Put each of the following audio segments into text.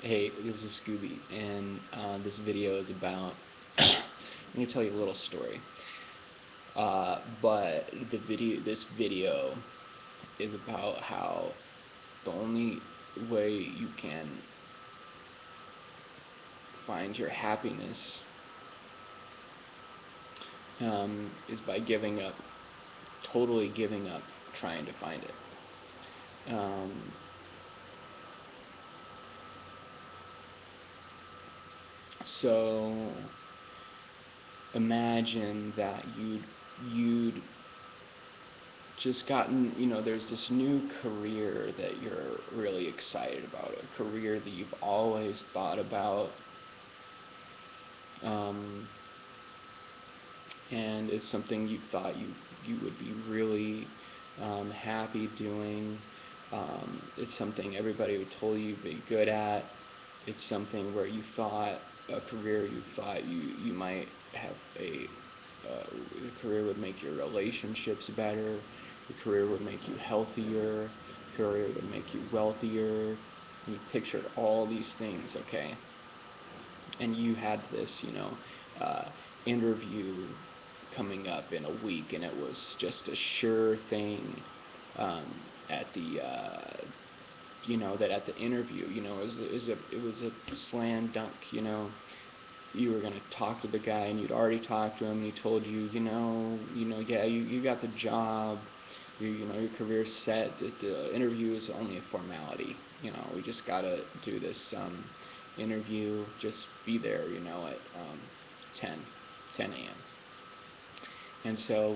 Hey, this is Scooby, and this video is about. I'm gonna tell you a little story. But this video, is about how the only way you can find your happiness is by giving up, totally giving up trying to find it. So imagine that you'd just gotten, there's this new career that you're really excited about, a career that you've always thought about, and it's something you thought you would be really happy doing. It's something everybody would told you'd be good at. It's something where you thought, a career you thought you might have a career would make your relationships better, a career would make you healthier, a career would make you wealthier. You pictured all these things, okay? And you had this, interview coming up in a week, and it was just a sure thing at the that at the interview, it was a slam dunk. You were going to talk to the guy, and you'd already talked to him, and he told you, yeah, you got the job, your career's set. The interview is only a formality. We just got to do this interview. Just be there, at 10 a.m. And so,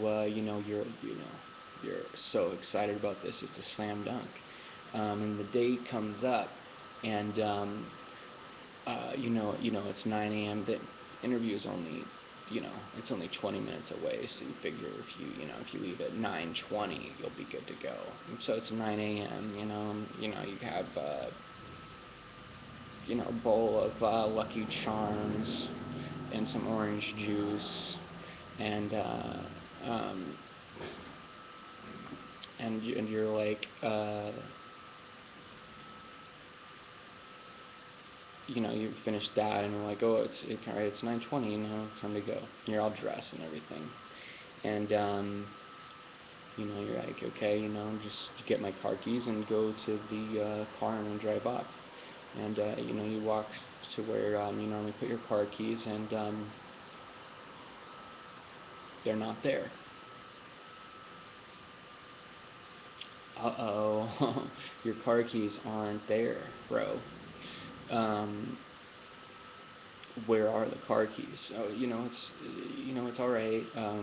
you're so excited about this. It's a slam dunk. And the date comes up, and it's 9 a.m. The interview is only, it's only 20 minutes away. So you figure if you leave at 9:20, you'll be good to go. And so it's 9 a.m. You have a bowl of Lucky Charms and some orange juice, and you're like. You finish that, and you're like, oh, all right, it's 9:20, time to go. And you're all dressed and everything, and you're like, okay, just get my car keys and go to the car and then drive off. And you walk to where you normally put your car keys, and they're not there. Uh-oh, your car keys aren't there, bro. Where are the car keys? Oh, it's all right. I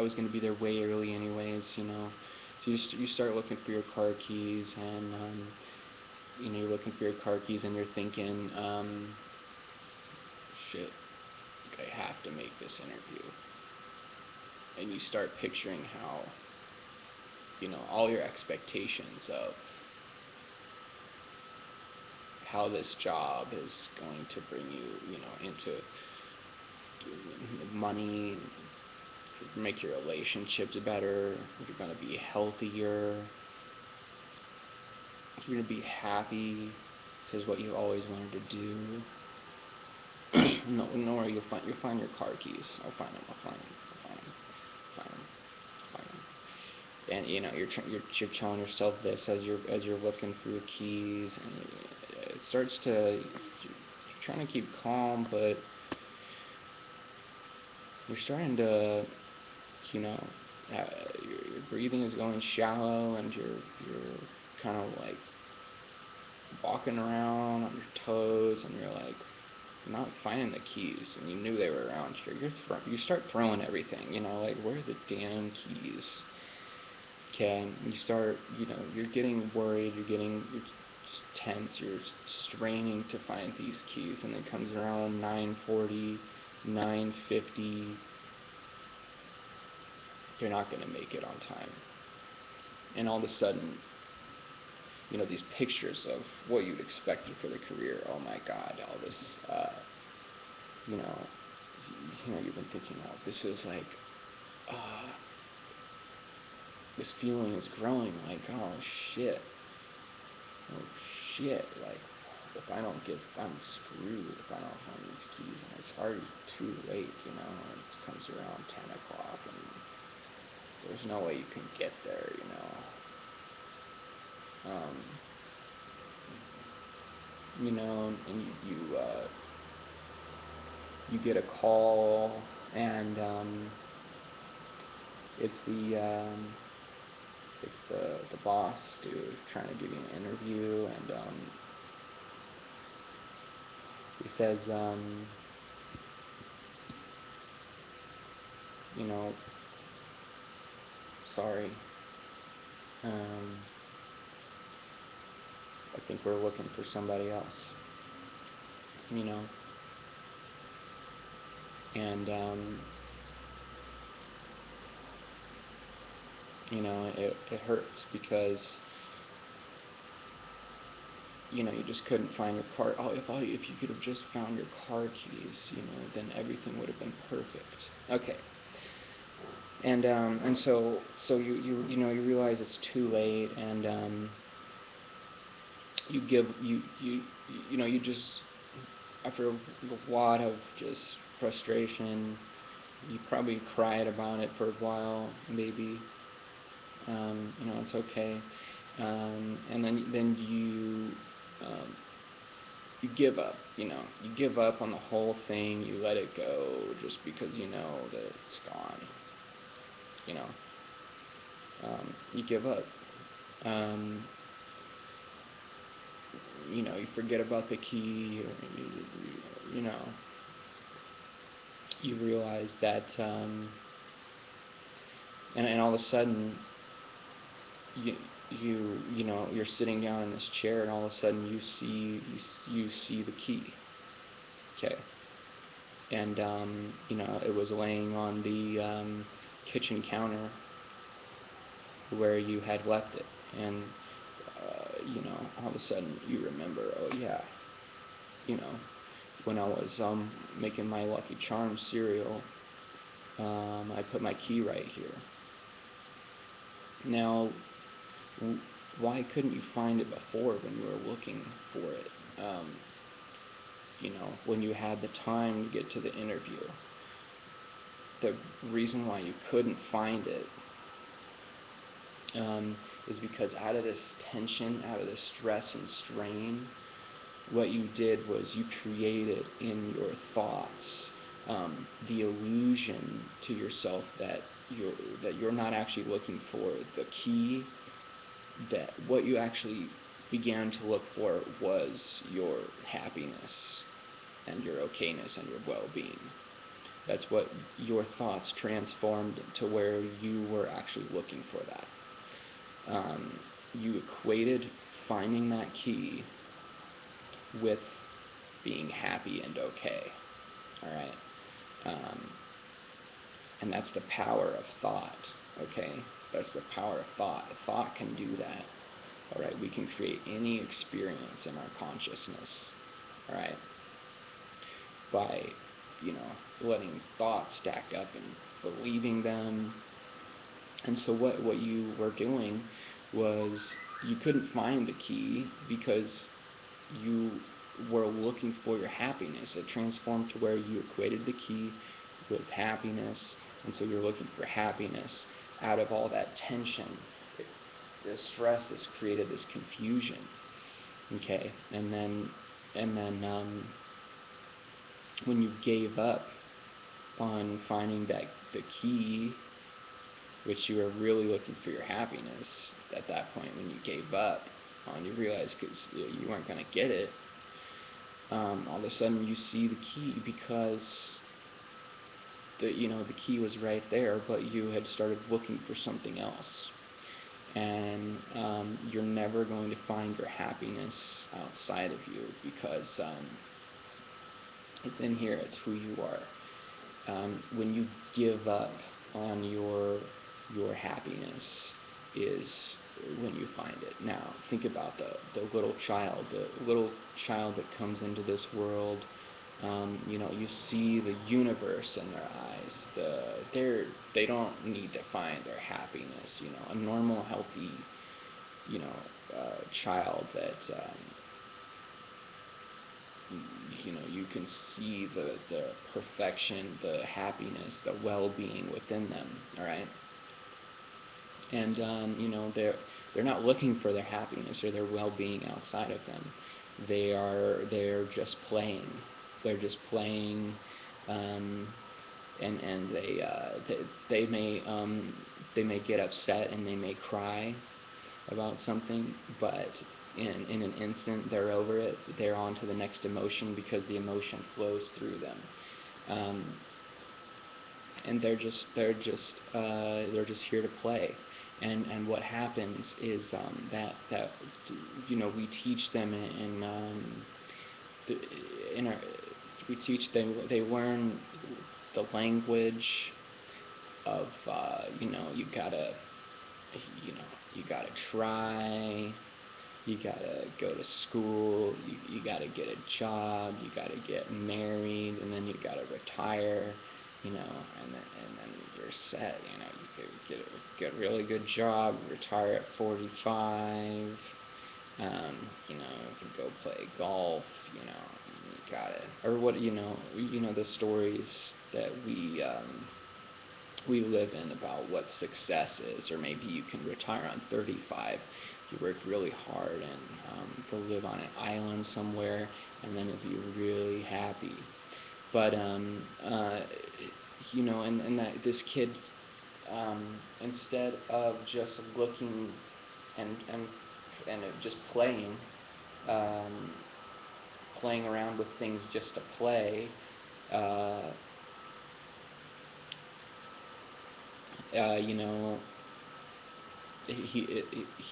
was going to be there way early anyways. So you start looking for your car keys, and you're looking for your car keys, and you're thinking, shit, I have to make this interview. And you start picturing how, all your expectations of how this job is going to bring you, into money, make your relationships better, you're going to be healthier, you're going to be happy. This is what you always wanted to do. No, you'll find your car keys. I'll find them. And you're telling yourself this as you're looking through the keys, and it starts to, you're trying to keep calm, but you're starting to, your breathing is going shallow, and you're kind of like walking around on your toes, and you're like not finding the keys, and you knew they were around here. You start throwing everything, like, where are the damn keys? Okay, you start, you're getting worried, you're tense, you're straining to find these keys, and it comes around 9:40, 9:50, you're not going to make it on time. And all of a sudden, these pictures of what you'd expected for the career, oh my God, all this, you've been thinking, oh, this is like, this feeling is growing, like, oh shit, shit, like, I'm screwed if I don't find these keys. And it's already too late, it comes around 10 o'clock, and there's no way you can get there. And you get a call, and it's the boss dude trying to give you an interview, and he says, sorry, I think we're looking for somebody else, and it hurts because you just couldn't find your car. If you could have just found your car keys, then everything would have been perfect. Okay. And so you realize it's too late, and you just, after a lot of just frustration, you probably cried about it for a while, maybe. It's okay. And then you give up. You give up on the whole thing. You let it go just because you know that it's gone. You give up. You forget about the key. You realize that, and all of a sudden, you're sitting down in this chair, and all of a sudden you see the key. Okay. And it was laying on the kitchen counter where you had left it, and all of a sudden you remember, oh yeah, when I was making my Lucky Charms cereal, I put my key right here. Now, why couldn't you find it before when you were looking for it? When you had the time to get to the interview. The reason why you couldn't find it is because out of this tension, out of this stress and strain, what you did was you created in your thoughts the illusion to yourself that you're not actually looking for the key, that what you actually began to look for was your happiness and your okayness and your well-being. That's what your thoughts transformed to where you were actually looking for that. You equated finding that key with being happy and okay. All right? And that's the power of thought, okay? That's the power of thought. Thought can do that. All right? We can create any experience in our consciousness, all right? By, letting thoughts stack up and believing them. And so what you were doing was you couldn't find the key because you were looking for your happiness. It transformed to where you equated the key with happiness, and so you're looking for happiness out of all that tension. The stress has created this confusion. Okay, and then when you gave up on finding the key, which you were really looking for your happiness at that point, when you gave up on, you realized because you weren't going to get it, all of a sudden you see the key because the key was right there, but you had started looking for something else. And you're never going to find your happiness outside of you because it's in here. It's who you are. When you give up on your happiness is when you find it. Now, think about the little child that comes into this world. You see the universe in their eyes. They don't need to find their happiness. A normal, healthy, child that you can see the perfection, the happiness, the well-being within them. All right. And they're not looking for their happiness or their well-being outside of them. They're just playing. They're just playing, and they may get upset and they may cry about something, but in an instant they're over it. They're on to the next emotion because the emotion flows through them. And they're just here to play. And what happens is that we teach them they learn the language of you gotta try, you gotta go to school, you gotta get a job, you gotta get married, and then you gotta retire, and then you're set. You get a really good job, retire at 45. You can go play golf. You got it. Or what? The stories that we live in about what success is, or maybe you can retire on 35. You work really hard and go live on an island somewhere, and then you'll be really happy. But and that this kid, instead of just looking and just playing around with things just to play,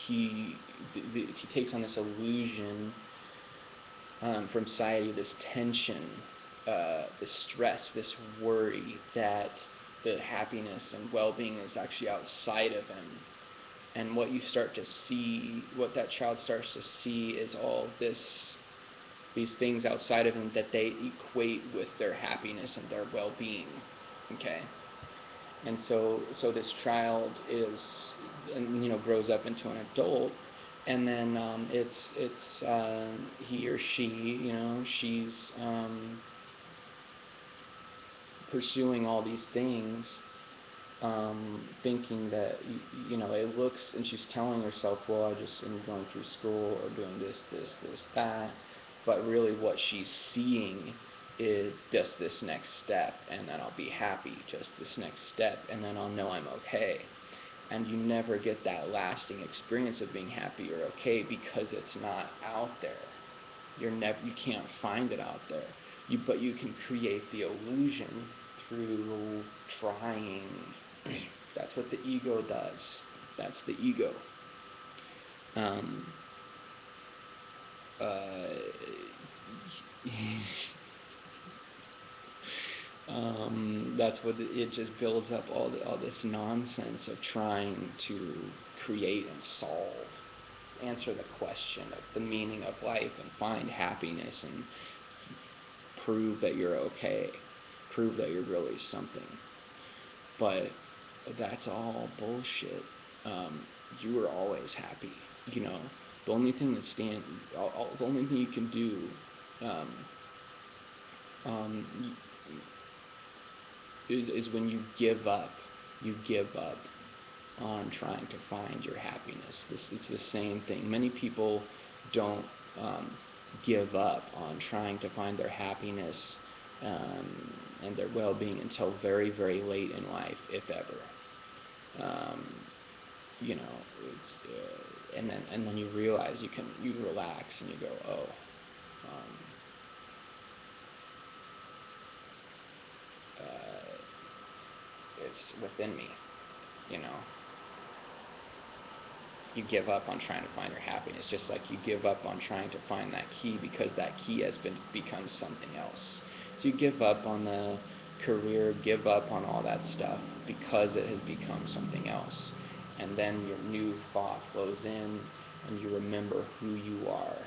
he takes on this illusion from society, this tension, this stress, this worry that the happiness and well-being is actually outside of him. And what that child starts to see is all these things outside of him that they equate with their happiness and their well-being. Okay? And so this child grows up into an adult, and then he or she, she's pursuing all these things, thinking that it looks, and she's telling herself, well, I just am going through school or doing this, that, but really what she's seeing is just this next step, and then I'll be happy, just this next step, and then I'll know I'm okay. And you never get that lasting experience of being happy or okay because it's not out there. You can't find it out there. But you can create the illusion through trying. That's what the ego does. That's the ego. That's what it just builds up all this nonsense of trying to create and solve, answer the question of the meaning of life and find happiness and prove that you're okay, prove that you're really something. But that's all bullshit. You were always happy. The only thing the only thing you can do is when you give up on trying to find your happiness. It's the same thing. Many people don't give up on trying to find their happiness and their well-being until very, very late in life, if ever. And then you realize you relax and you go, oh. It's within me, You give up on trying to find your happiness, just like you give up on trying to find that key because that key has become something else. So you give up on the career, give up on all that stuff because it has become something else. And then your new thought flows in and you remember who you are.